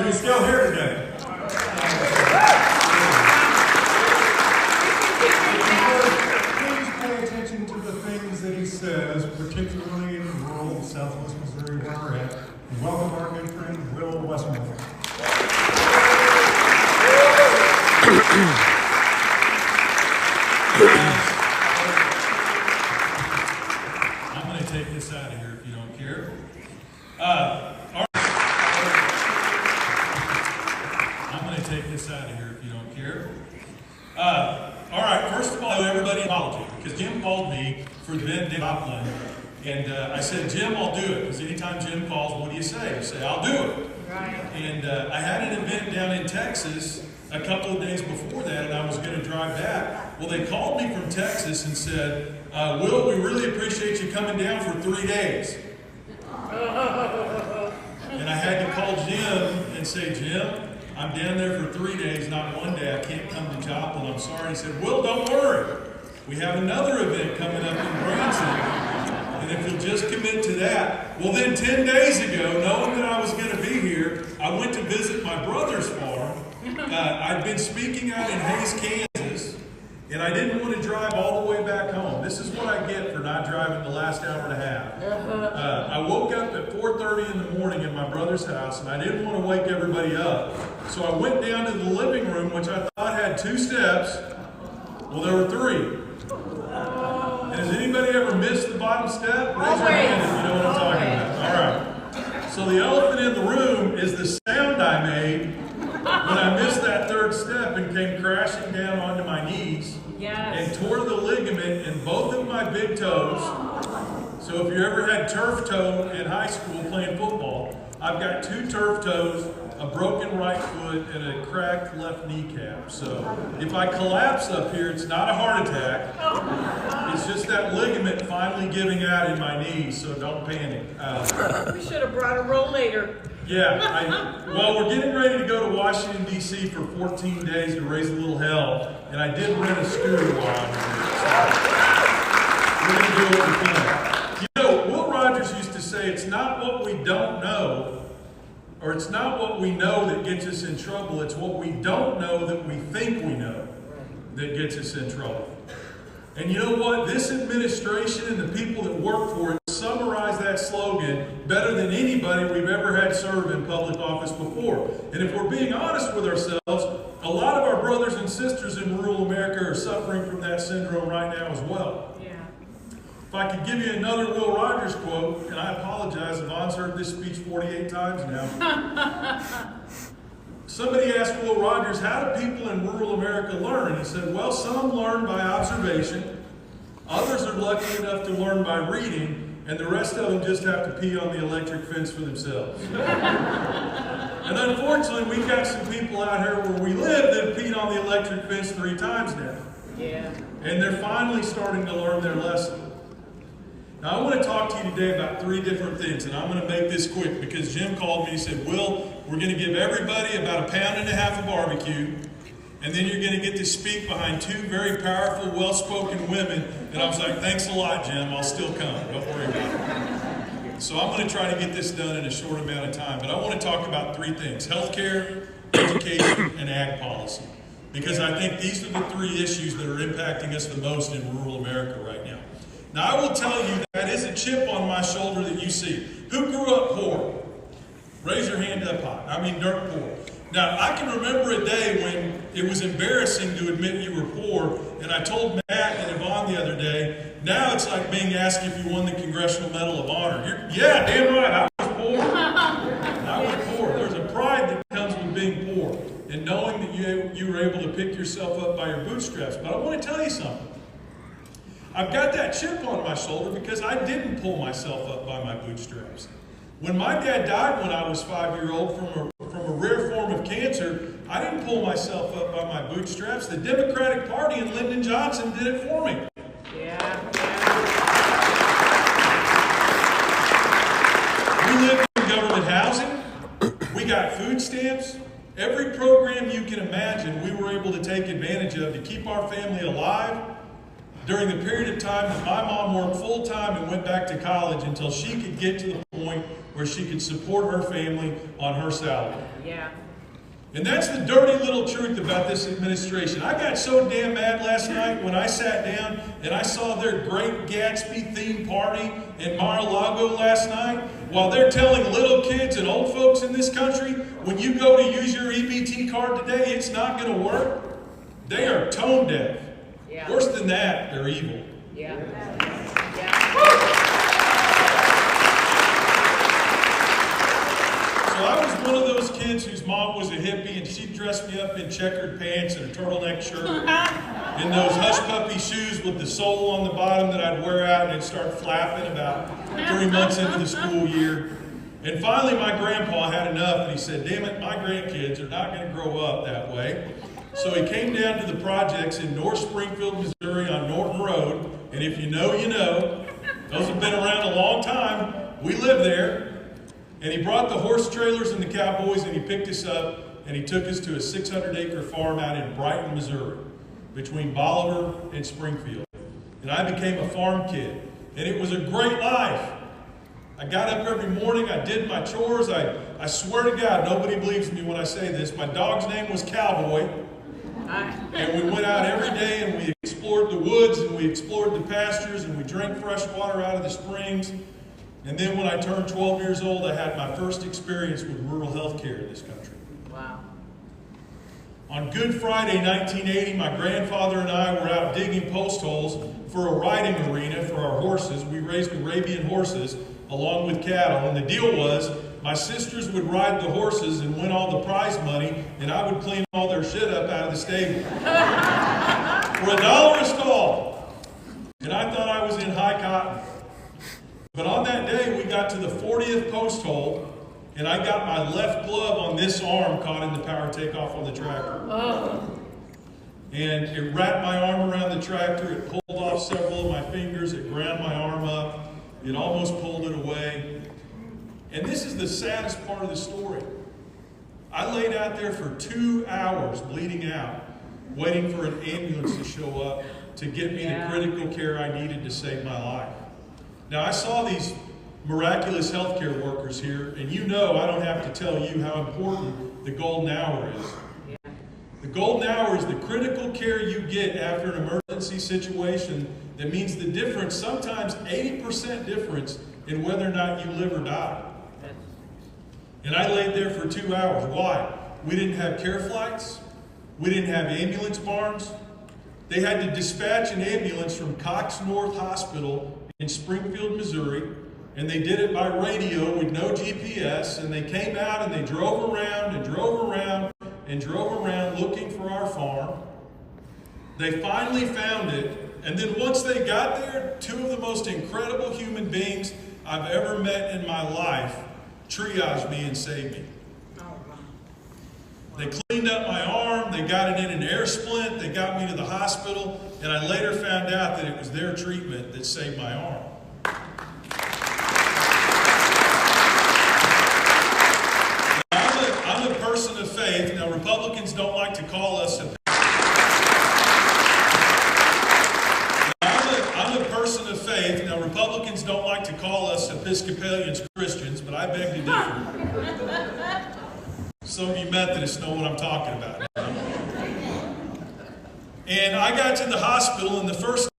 he's still here today. Please pay attention to the things that he says, particularly in rural southwest Missouri where we're at. And welcome our good friend, Will Westmoreland. I'm going to take this out of here if you don't care. I'm going to take this out of here if you don't care. All right, first of all, everybody apology, because Jim called me for the event in Joplin, and I said, Jim, I'll do it, because anytime Jim calls, what do you say? I say, I'll do it. Right. And I had an event down in Texas a couple of days before that, and I was going to drive back. Well, they called me from Texas and said, Will, we really appreciate you coming down for 3 days. And I had to call Jim and say, Jim, I'm down there for 3 days, not 1 day. I can't come to Joplin. I'm sorry. He said, Will, don't worry. We have another event coming up in Branson. And if you'll just commit to that. Well, then 10 days ago, knowing that I was going to be here, I went to visit my brother's farm. I'd been speaking out in Hays, Kansas, and I didn't want to drive all the way back home. This is what I get for not driving the last hour and a half. I woke up at 4:30 in the morning in my brother's house, and I didn't want to wake everybody up. So I went down to the living room, which I thought had 2 steps. Well, there were 3. And has anybody ever missed the bottom step? Raise your hand if you know what I'm talking about. All right. So the elephant in the room is the sound I made when I missed that 3rd step and came crashing down onto my knees and tore the ligament in both of my big toes. So if you ever had turf toe in high school playing football, I've got 2 turf toes, a broken right foot, and a cracked left kneecap. So if I collapse up here, it's not a heart attack. It's just that ligament finally giving out in my knees, so don't panic. We should have brought a rollator. Yeah, well, we're getting ready to go to Washington, D.C. for 14 days to raise a little hell, and I did rent a scooter while I'm here. So we're going to do what we can. You know, Will Rogers used to say, it's not what we don't know, or it's not what we know that gets us in trouble, it's what we don't know that we think we know that gets us in trouble. And you know what? This administration and the people that work for it summarize that slogan better than anybody we've ever had serve in public office before. And if we're being honest with ourselves, a lot of our brothers and sisters in rural America are suffering from that syndrome right now as well. Yeah. If I could give you another Will Rogers quote, and I apologize, Yvonne's heard this speech 48 times now. Somebody asked Will Rogers, how do people in rural America learn? He said, well, some learn by observation, others are lucky enough to learn by reading, and the rest of them just have to pee on the electric fence for themselves. And unfortunately, we've got some people out here where we live that have peed on the electric fence 3 times now. Yeah. And they're finally starting to learn their lesson. Now, I want to talk to you today about 3 different things, and I'm going to make this quick because Jim called me and said, Will, we're going to give everybody about 1.5 pounds of barbecue, and then you're going to get to speak behind 2 very powerful, well-spoken women. And I was like, thanks a lot, Jim. I'll still come. Don't worry about it. So I'm going to try to get this done in a short amount of time, but I want to talk about 3 things: healthcare, education, and ag policy. Because I think these are the 3 issues that are impacting us the most in rural America right now. Now, I will tell you that is a chip on my shoulder that you see. Who grew up poor? Raise your hand up high. I mean, dirt poor. Now, I can remember a day when it was embarrassing to admit you were poor, and I told Matt and Yvonne the other day, now it's like being asked if you won the Congressional Medal of Honor. Yeah, damn right, I was poor. I was poor. There's a pride that comes with being poor, and knowing that you were able to pick yourself up by your bootstraps. But I want to tell you something. I've got that chip on my shoulder because I didn't pull myself up by my bootstraps. When my dad died when I was 5-year-old from a rare form of cancer, I didn't pull myself up by my bootstraps. The Democratic Party and Lyndon Johnson did it for me. Yeah. We lived in government housing. We got food stamps. Every program you can imagine we were able to take advantage of to keep our family alive. during the period of time that my mom worked full time and went back to college until she could get to the point where she could support her family on her salary. Yeah. And that's the dirty little truth about this administration. I got so damn mad last night when I sat down and I saw their Great Gatsby theme party in Mar-a-Lago last night, while they're telling little kids and old folks in this country, when you go to use your EBT card today, it's not going to work. They are tone deaf. Yeah. Worse than that, they're evil. Yeah. So I was one of those kids whose mom was a hippie, and she dressed me up in checkered pants and a turtleneck shirt, in those hush puppy shoes with the sole on the bottom that I'd wear out and it'd start flapping about 3 months into the school year. And finally my grandpa had enough and he said, damn it, my grandkids are not going to grow up that way. So he came down to the projects in North Springfield, Missouri on Norton Road. And if you know, you know. Those have been around a long time. We live there. And he brought the horse trailers and the cowboys and he picked us up and he took us to a 600-acre farm out in Brighton, Missouri, between Bolivar and Springfield. And I became a farm kid. And it was a great life. I got up every morning, I did my chores. I swear to God, nobody believes me when I say this. My dog's name was Cowboy. And we went out every day and we explored the woods and we explored the pastures and we drank fresh water out of the springs. And then when I turned 12 years old, I had my first experience with rural health care in this country. Wow. On Good Friday, 1980, my grandfather and I were out digging post holes for a riding arena for our horses. We raised Arabian horses along with cattle. And the deal was, my sisters would ride the horses and win all the prize money, and I would clean all their shit up out of the stable. For $1 a stall. And I thought I was in high cotton. But on that day, we got to the 40th post hole, and I got my left glove on this arm caught in the power takeoff on the tractor. Oh. And it wrapped my arm around the tractor, it pulled off several of my fingers, it ground my arm up, it almost pulled it away. And this is the saddest part of the story. I laid out there for 2 hours bleeding out, waiting for an ambulance to show up to get me the critical care I needed to save my life. Now, I saw these miraculous healthcare workers here, and you know I don't have to tell you how important the golden hour is. Yeah. The golden hour is the critical care you get after an emergency situation that means the difference, sometimes 80% difference, in whether or not you live or die. And I laid there for 2 hours. Why? We didn't have care flights. We didn't have ambulance barns. They had to dispatch an ambulance from Cox North Hospital in Springfield, Missouri, and they did it by radio with no GPS, and they came out and they drove around and drove around and drove around looking for our farm. They finally found it, and then once they got there, 2 of the most incredible human beings I've ever met in my life triaged me and saved me. They cleaned up my arm, they got it in an air splint, they got me to the hospital, and I later found out that it was their treatment that saved my arm. I'm a person of faith. Now, Republicans don't like to call us I'm a person of faith. Now, Republicans don't like to call us Episcopalians Christians, but I beg to differ. Some of you Methodists know what I'm talking about. And I got to the hospital, and the first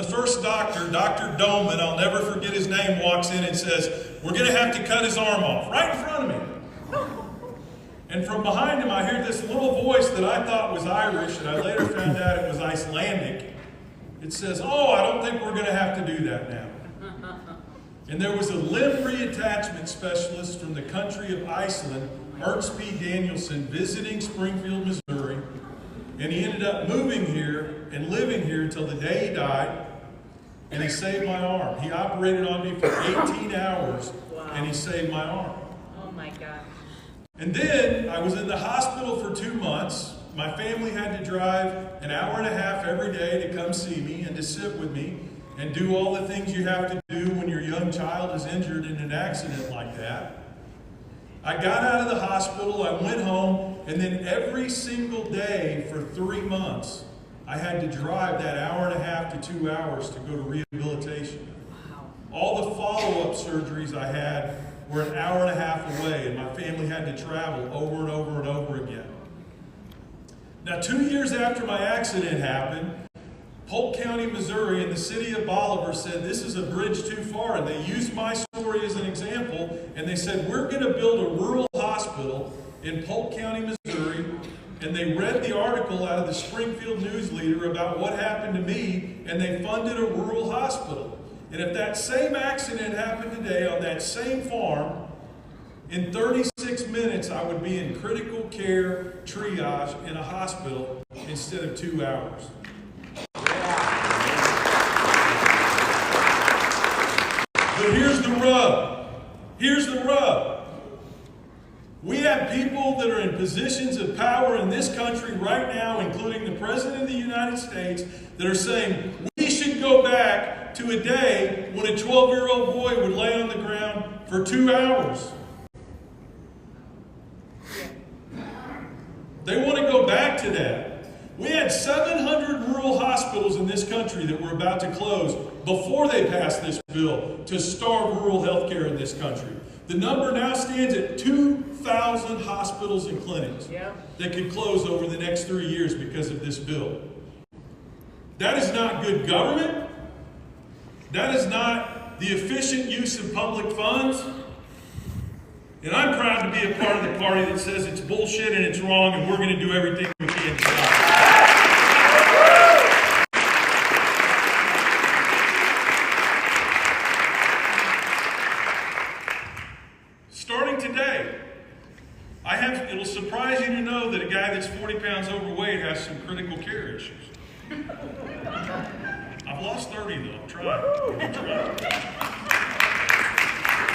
doctor, Dr. Doman, I'll never forget his name, walks in and says, we're going to have to cut his arm off, right in front of me. And from behind him, I hear this little voice that I thought was Irish, and I later found out it was Icelandic. It says, oh, I don't think we're going to have to do that now. And there was a limb reattachment specialist from the country of Iceland, Ernst P. Danielson, visiting Springfield, Missouri, and he ended up moving here and living here until the day he died, and he saved my arm. He operated on me for 18 hours, and he saved my arm. Oh my God. And then I was in the hospital for 2 months. My family had to drive an hour and a half every day to come see me and to sit with me and do all the things you have to do when your young child is injured in an accident like that. I got out of the hospital, I went home, and then every single day for 3 months, I had to drive that hour and a half to 2 hours to go to rehabilitation. All the follow-up surgeries I had were an hour and a half away, and my family had to travel over and over and over again. Now, 2 years after my accident happened, Polk County, Missouri, and the city of Bolivar said, this is a bridge too far, and they used my story as an example, and they said, we're going to build a rural hospital in Polk County, Missouri, and they read the article out of the Springfield News Leader about what happened to me, and they funded a rural hospital. And if that same accident happened today on that same farm, in 36 minutes I would be in critical care triage in a hospital instead of 2 hours. But here's the rub. Here's the rub. We have people that are in positions of power in this country right now, including the President of the United States, that are saying we should go back to a day when a 12-year-old boy would lay on the ground for 2 hours. They want to go back to that. We had 700 rural hospitals in this country that were about to close before they passed this bill to starve rural health care in this country. The number now stands at 2,000 hospitals and clinics that could close over the next 3 years because of this bill. That is not good government. That is not the efficient use of public funds. And I'm proud to be a part of the party that says it's bullshit and it's wrong and we're going to do everything we can to stop it. Starting today, it'll surprise you to know that a guy that's 40 pounds overweight has some critical care issues. I've lost 30 though, I'm trying.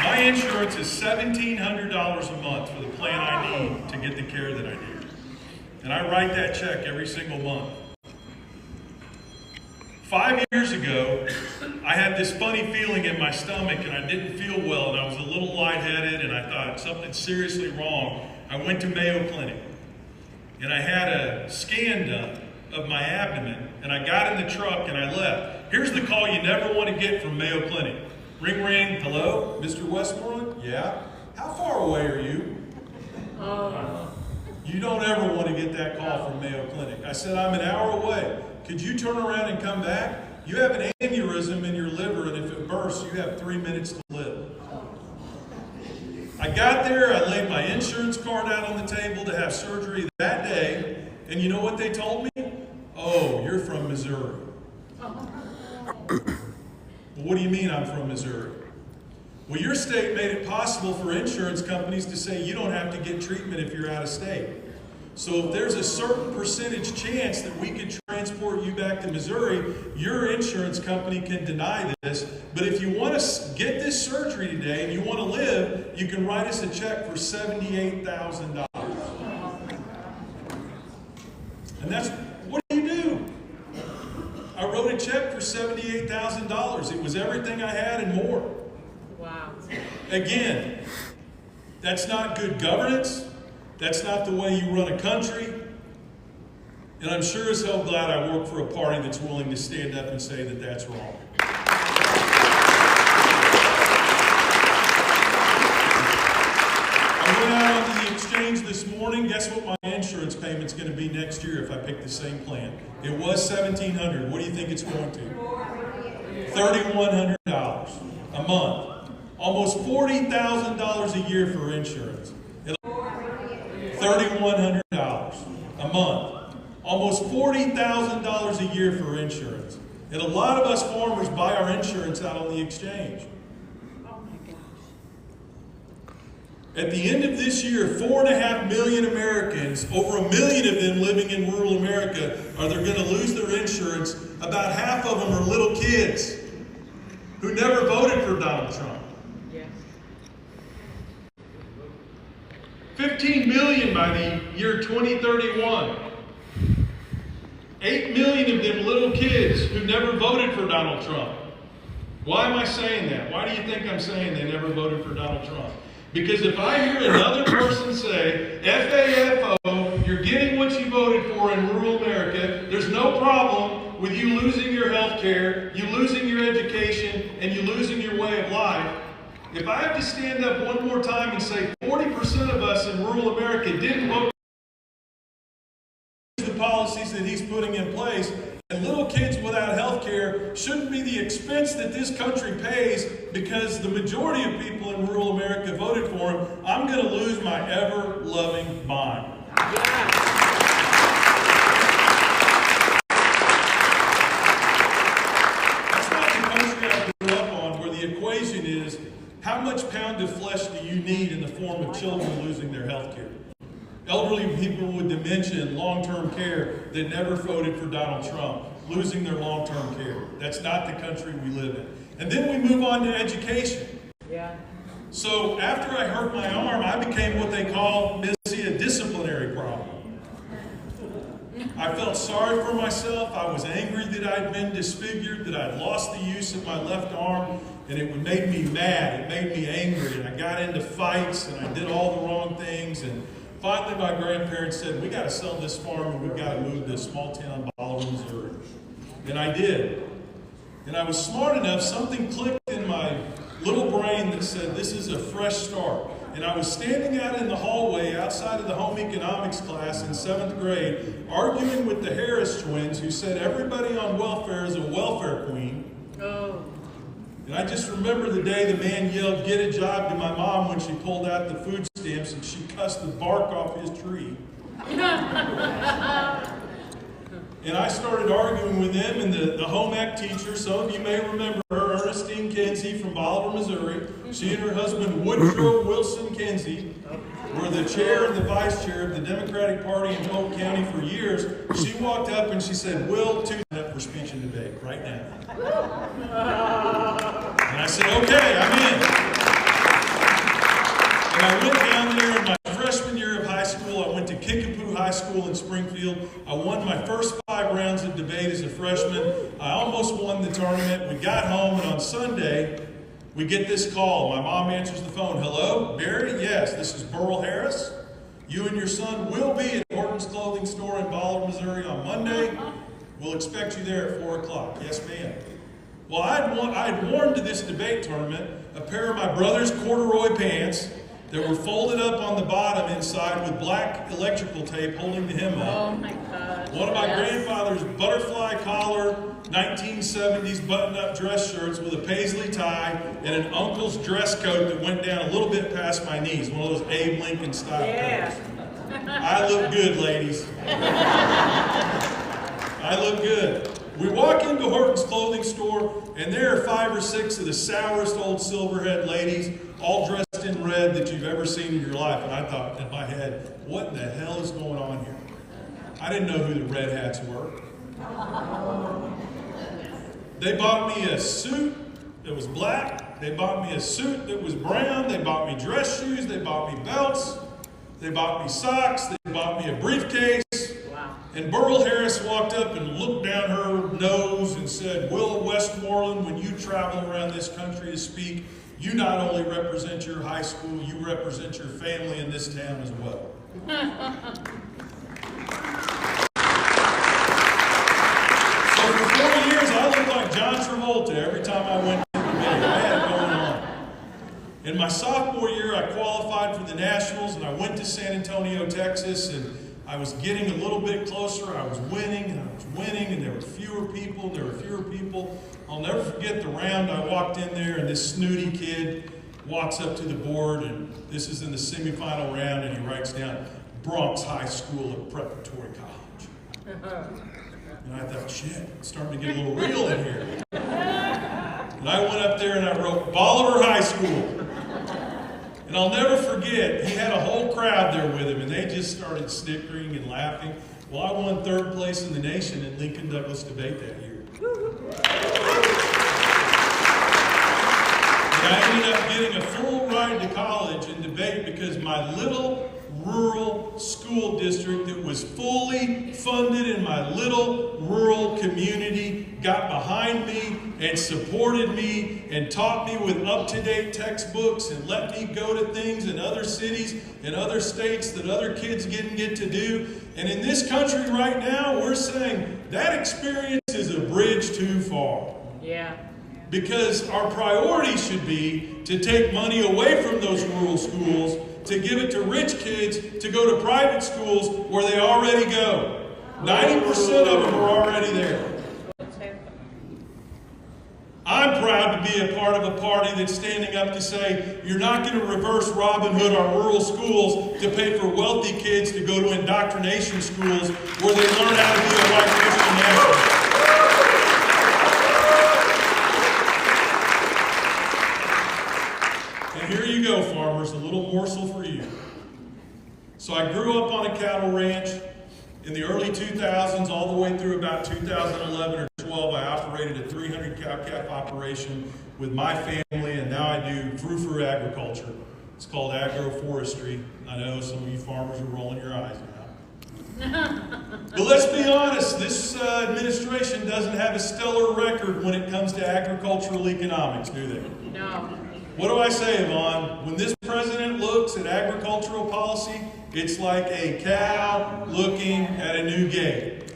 My insurance is $1,700 a month for the plan I need to get the care that I need. And I write that check every single month. 5 years ago, I had this funny feeling in my stomach and I didn't feel well and I was a little lightheaded and I thought something's seriously wrong. I went to Mayo Clinic and I had a scan done of my abdomen and I got in the truck and I left. Here's the call you never want to get from Mayo Clinic. Ring, ring, hello, Mr. Westmoreland? Yeah. How far away are you? You don't ever want to get that call from Mayo Clinic. I said, I'm an hour away. Could you turn around and come back? You have an aneurysm in your liver, and if it bursts, you have 3 minutes to live. I got there, I laid my insurance card out on the table to have surgery that day, and you know what they told me? Oh, you're from Missouri. Well, what do you mean I'm from Missouri? Well, your state made it possible for insurance companies to say you don't have to get treatment if you're out of state. So if there's a certain percentage chance that we could transport you back to Missouri, your insurance company can deny this. But if you want to get this surgery today and you want to live, you can write us a check for $78,000. And that's, what do you do? I wrote a check for $78,000. It was everything I had and more. Wow. Again, that's not good governance. That's not the way you run a country. And I'm sure as hell glad I work for a party that's willing to stand up and say that that's wrong. I went out on the exchange this morning. Guess what my insurance payment's going to be next year if I pick the same plan? It was $1,700. What do you think it's going to? $3,100 a month. Almost $40,000 a year for insurance. $3,100 a month. Almost $40,000 a year for insurance. And a lot of us farmers buy our insurance out on the exchange. Oh my gosh. At the end of this year, 4.5 million Americans, over 1 million of them living in rural America, they're going to lose their insurance. About half of them are little kids who never voted for Donald Trump. 15 million by the year 2031. 8 million of them little kids who never voted for Donald Trump. Why am I saying that? Why do you think I'm saying they never voted for Donald Trump? Because if I hear another person say, FAFO, you're getting what you voted for in rural America, there's no problem If I have to stand up one more time and say 40% of us in rural America didn't vote for the policies that he's putting in place, and little kids without health care shouldn't be the expense that this country pays because the majority of people in rural America voted for him, I'm going to lose my ever-loving mind. That's not the country I grew up on, where the equation is, how much pound of flesh do you need in the form of children losing their health care? Elderly people with dementia and long-term care that never voted for Donald Trump, losing their long-term care. That's not the country we live in. And then we move on to education. Yeah. So after I hurt my arm, I became what they call, Missy, a disciplinary problem. I felt sorry for myself. I was angry that I'd been disfigured, that I'd lost the use of my left arm, and it made me mad. It made me angry, and I got into fights, and I did all the wrong things, and finally, my grandparents said, we got to sell this farm and we've got to move to a small town, Bolivar, Missouri. And I did. And I was smart enough, something clicked in my little brain that said, this is a fresh start. And I was standing out in the hallway outside of the home economics class in 7th grade, arguing with the Harris twins who said everybody on welfare is a welfare queen. Oh. And I just remember the day the man yelled, get a job, to my mom when she pulled out the food stamps and she cussed the bark off his tree. And I started arguing with them, and the home ec teacher, some of you may remember her, Ernestine Kinsey from Bolivar, Missouri. She and her husband, Woodrow Wilson Kinsey, were the chair and the vice chair of the Democratic Party in Polk County for years. She walked up and she said, Will, tune up for speech and debate right now. And I said, okay, I'm in. And I went down there in my freshman year of high school. I went to Kickapoo High School in Springfield. I won my first 5 rounds of debate as a freshman. I almost won the tournament. We got home, and on Sunday, we get this call. My mom answers the phone. Hello, Barry? Yes, this is Burl Harris. You and your son will be at Horton's Clothing Store in Bolivar, Missouri on Monday. We'll expect you there at 4 o'clock. Yes, ma'am. Well, I'd worn to this debate tournament a pair of my brother's corduroy pants that were folded up on the bottom inside with black electrical tape holding the hem up. Oh my God. One of my grandfather's butterfly collar 1970s button-up dress shirts with a paisley tie and an uncle's dress coat that went down a little bit past my knees, one of those Abe Lincoln style coats. I look good, ladies. I look good. We walk into Horton's Clothing Store, and there are 5 or 6 of the sourest old silverhead ladies, all dressed in red that you've ever seen in your life. And I thought in my head, what in the hell is going on here? I didn't know who the red hats were. They bought me a suit that was black. They bought me a suit that was brown. They bought me dress shoes. They bought me belts. They bought me socks. They bought me a briefcase. And Burl Harris walked up and looked down her nose and said, Will Westmoreland, when you travel around this country to speak, you not only represent your high school, you represent your family in this town as well. So for 4 years, I looked like John Travolta every time I went to the debate. I had it going on. In my sophomore year, I qualified for the Nationals, and I went to San Antonio, Texas, and I was getting a little bit closer. I was winning, and there were fewer people, I'll never forget the round I walked in there, and this snooty kid walks up to the board, and this is in the semifinal round, and he writes down, Bronx High School at Preparatory College. And I thought, shit, it's starting to get a little real in here. And I went up there and I wrote, Bolivar High School. And I'll never forget, he had a whole crowd there with him, and they just started snickering and laughing. Well, I won 3rd place in the nation in Lincoln Douglas debate that year. And I ended up getting a full ride to college in debate because my little rural school district that was fully funded in my little rural community got behind me and supported me and taught me with up-to-date textbooks and let me go to things in other cities and other states that other kids didn't get to do. And in this country right now, we're saying that experience is a bridge too far. Yeah. Because our priority should be to take money away from those rural schools, to give it to rich kids to go to private schools where they already go. 90% of them are already there. I'm proud to be a part of a party that's standing up to say, you're not going to reverse Robin Hood our rural schools to pay for wealthy kids to go to indoctrination schools where they learn how to be a white Christian nationalist. And here you go, farmers, a little morsel for you. So I grew up on a cattle ranch in the early 2000s, all the way through about 2011 or 12. I operated a 300 cow-calf operation with my family, and now I do frou-frou agriculture. It's called agroforestry. I know some of you farmers are rolling your eyes now. But let's be honest, this administration doesn't have a stellar record when it comes to agricultural economics, do they? No. What do I say, Yvonne? When this president looks at agricultural policy, it's like a cow looking at a new gate.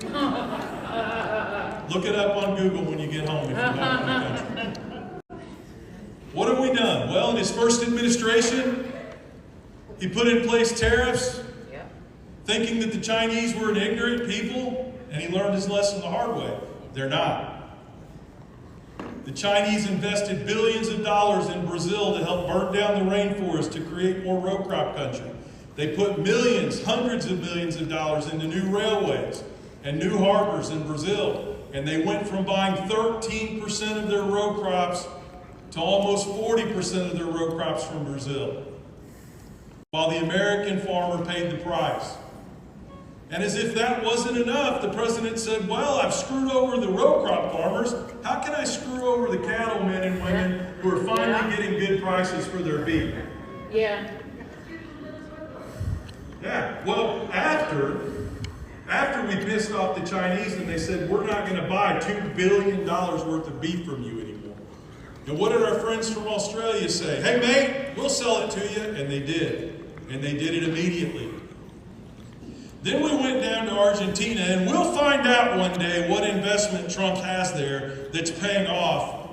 Look it up on Google when you get home if you're back in the country. What have we done? Well, in his first administration, he put in place tariffs, thinking that the Chinese were an ignorant people, and he learned his lesson the hard way. They're not. The Chinese invested billions of dollars in Brazil to help burn down the rainforest to create more row crop country. They put millions, hundreds of millions of dollars into new railways and new harbors in Brazil. And they went from buying 13% of their row crops to almost 40% of their row crops from Brazil, while the American farmer paid the price. And as if that wasn't enough, the president said, well, I've screwed over the row crop farmers. How can I screw over the cattlemen and women who are finally getting good prices for their beef? Yeah. Yeah, well, after we pissed off the Chinese and they said, we're not going to buy $2 billion worth of beef from you anymore. And what did our friends from Australia say? Hey, mate, we'll sell it to you. And they did. And they did it immediately. Then we went down to Argentina, and we'll find out one day what investment Trump has there that's paying off.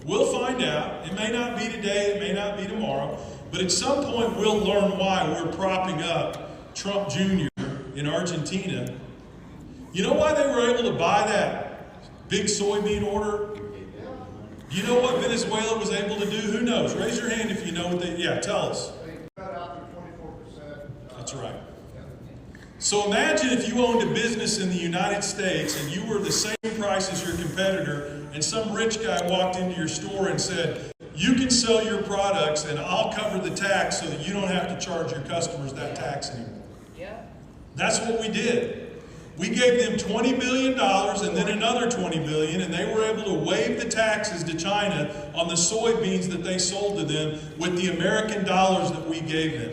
We'll find out. It may not be today, it may not be tomorrow, but at some point we'll learn why we're propping up Trump Jr. in Argentina. You know why they were able to buy that big soybean order? You know what Venezuela was able to do? Who knows? Raise your hand if you know what they, yeah, tell us. Cut out the 24%. That's right. So imagine if you owned a business in the United States and you were the same price as your competitor, and some rich guy walked into your store and said, you can sell your products and I'll cover the tax so that you don't have to charge your customers that tax anymore. Yeah. That's what we did. We gave them $20 billion and then another $20 billion, and they were able to waive the taxes to China on the soybeans that they sold to them with the American dollars that we gave them.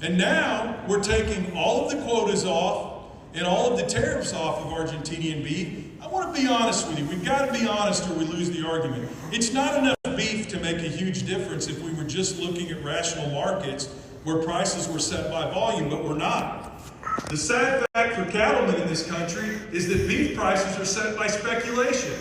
And now we're taking all of the quotas off and all of the tariffs off of Argentinian beef. I want to be honest with you. We've got to be honest or we lose the argument. It's not enough beef to make a huge difference if we were just looking at rational markets where prices were set by volume, but we're not. The sad fact for cattlemen in this country is that beef prices are set by speculation.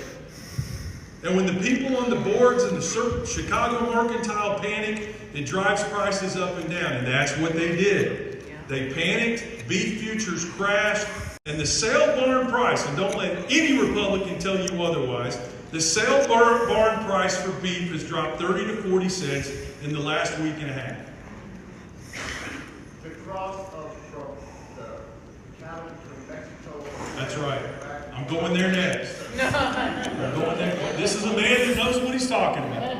And when the people on the boards in the Chicago Mercantile panic, it drives prices up and down. And that's what they did. They panicked, beef futures crashed, and the sale barn price, and don't let any Republican tell you otherwise, the sale barn price for beef has dropped 30 to 40 cents in the last week and a half. The cross from the cattle to Mexico. That's right. I'm going there next. I'm going there. This is a man that knows what he's talking about.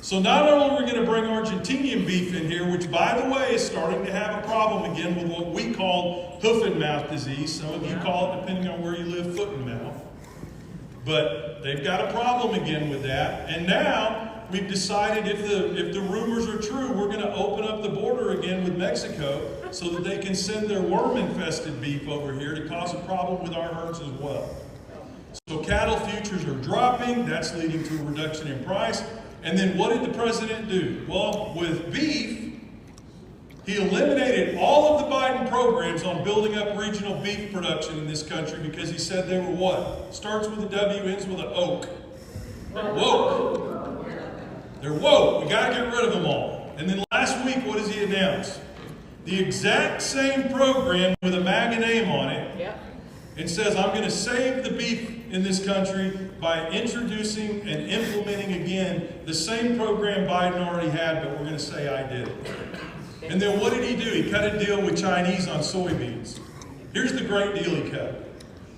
So not only are we going to bring Argentinian beef in here, which by the way is starting to have a problem again with what we call hoof and mouth disease. Some of you call it, depending on where you live, foot and mouth. But they've got a problem again with that. And now we've decided if the rumors are true, we're going to open up the border again with Mexico so that they can send their worm-infested beef over here to cause a problem with our herds as well. So cattle futures are dropping. That's leading to a reduction in price. And then what did the president do? Well, with beef, he eliminated all of the Biden programs on building up regional beef production in this country because he said they were what? Starts with a W, ends with an oak. Woke. They're woke. We got to get rid of them all. And then last week, what does he announce? The exact same program with a MAGA name on it. Yep. It says, I'm going to save the beef in this country by introducing and implementing again the same program Biden already had, but we're going to say I did it. And then what did he do? He cut a deal with Chinese on soybeans. Here's the great deal he cut.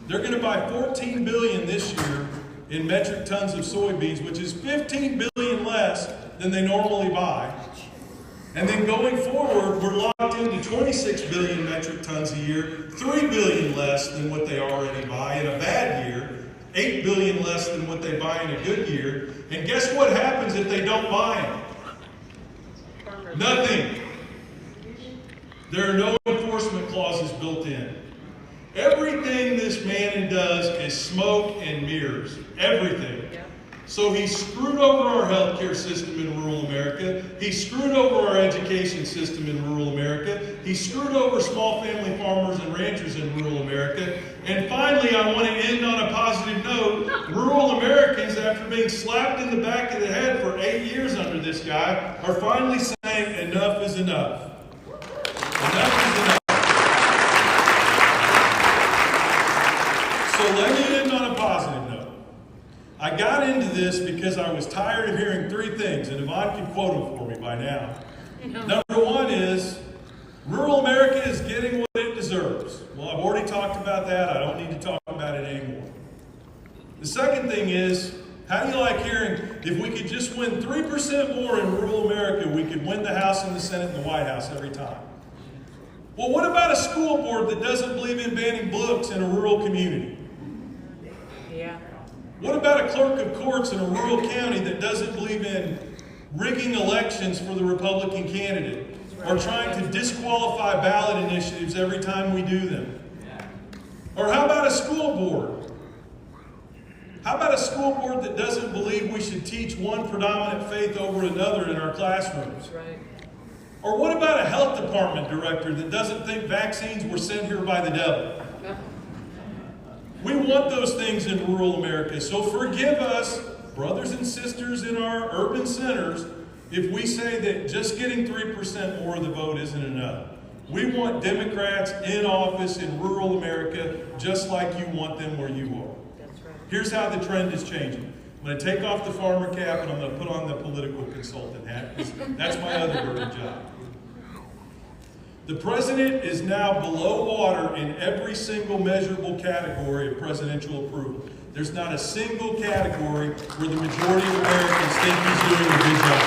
They're going to buy 14 billion this year in metric tons of soybeans, which is 15 billion less than they normally buy. And then going forward, we're locked into 26 billion metric tons a year, 3 billion less than what they already buy in a bad year, 8 billion less than what they buy in a good year. And guess what happens if they don't buy them? Nothing. There are no enforcement clauses built in. Everything this man does is smoke and mirrors. Everything. So he screwed over our healthcare system in rural America. He screwed over our education system in rural America. He screwed over small family farmers and ranchers in rural America. And finally, I want to end on a positive note. Rural Americans, after being slapped in the back of the head for 8 years under this guy, are finally saying enough is enough. Enough is enough. So let me end on a positive note. I got into this because I was tired of hearing three things, and Yvonne can quote them for me by now. Number one is, rural America is getting what it deserves. Well, I've already talked about that. I don't need to talk about it anymore. The second thing is, how do you like hearing, if we could just win 3% more in rural America, we could win the House and the Senate and the White House every time? Well, what about a school board that doesn't believe in banning books in a rural community? Yeah. What about a clerk of courts in a rural county that doesn't believe in rigging elections for the Republican candidate or trying to disqualify ballot initiatives every time we do them? Or how about a school board? How about a school board that doesn't believe we should teach one predominant faith over another in our classrooms? Right. Or what about a health department director that doesn't think vaccines were sent here by the devil? We want those things in rural America, so forgive us, brothers and sisters in our urban centers, if we say that just getting 3% more of the vote isn't enough. We want Democrats in office in rural America just like you want them where you are. That's right. Here's how the trend is changing. I'm going to take off the farmer cap and I'm going to put on the political consultant hat. That's my other dirty job. The president is now below water in every single measurable category of presidential approval. There's not a single category where the majority of Americans think he's doing a good job.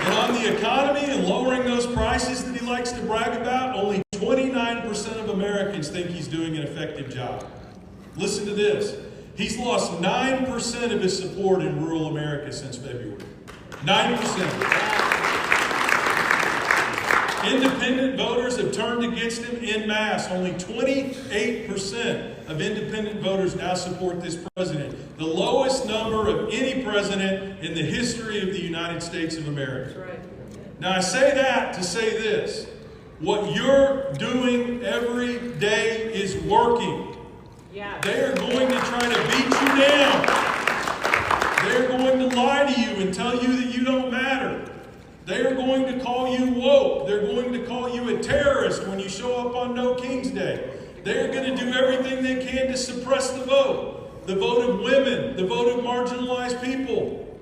And on the economy and lowering those prices that he likes to brag about, only 29% of Americans think he's doing an effective job. Listen to this. He's lost 9% of his support in rural America since February. 9%. Independent voters have turned against him en masse. Only 28% of independent voters now support this president. The lowest number of any president in the history of the United States of America. That's right. Now I say that to say this. What you're doing every day is working. Yeah. They are going to try to beat you down. They're going to lie to you and tell you that you don't matter. They are going to call you woke. They're going to call you a terrorist when you show up on No King's Day. They are going to do everything they can to suppress the vote of women, the vote of marginalized people.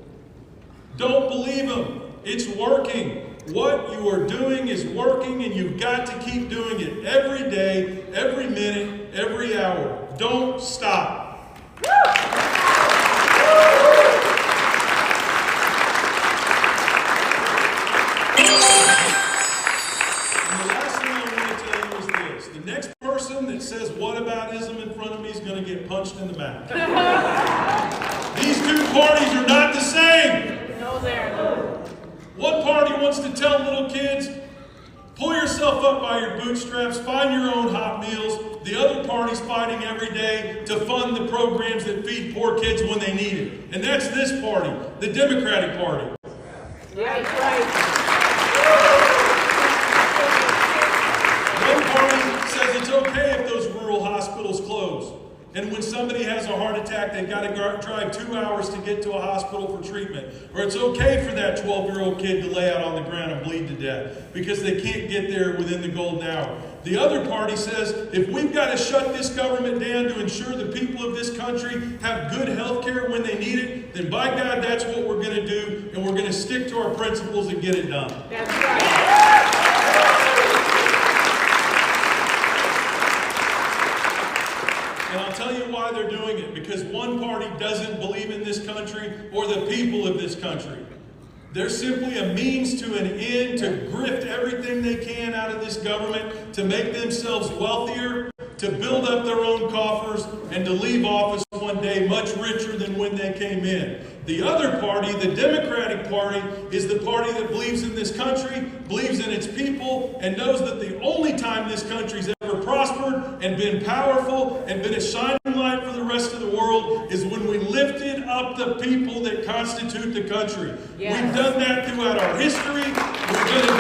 Don't believe them. It's working. What you are doing is working, and you've got to keep doing it every day, every minute, every hour. Don't stop. That says whataboutism in front of me is going to get punched in the mouth. These two parties are not the same. No, they're not. One party wants to tell little kids, pull yourself up by your bootstraps, find your own hot meals. The other party's fighting every day to fund the programs that feed poor kids when they need it. And that's this party, the Democratic Party. Yeah, that's right. And when somebody has a heart attack, they've got to drive 2 hours to get to a hospital for treatment. Or it's okay for that 12-year-old kid to lay out on the ground and bleed to death because they can't get there within the golden hour. The other party says, if we've got to shut this government down to ensure the people of this country have good health care when they need it, then by God, that's what we're going to do, and we're going to stick to our principles and get it done. That's right. And I'll tell you why they're doing it. Because one party doesn't believe in this country or the people of this country. They're simply a means to an end to grift everything they can out of this government, to make themselves wealthier, to build up their own coffers, and to leave office one day much richer than when they came in. The other party, the Democratic Party, is the party that believes in this country, believes in its people, and knows that the only time this country's ever prospered and been powerful and been a shining light for the rest of the world is when we lifted up the people that constitute the country. Yes. We've done that throughout our history. We're going to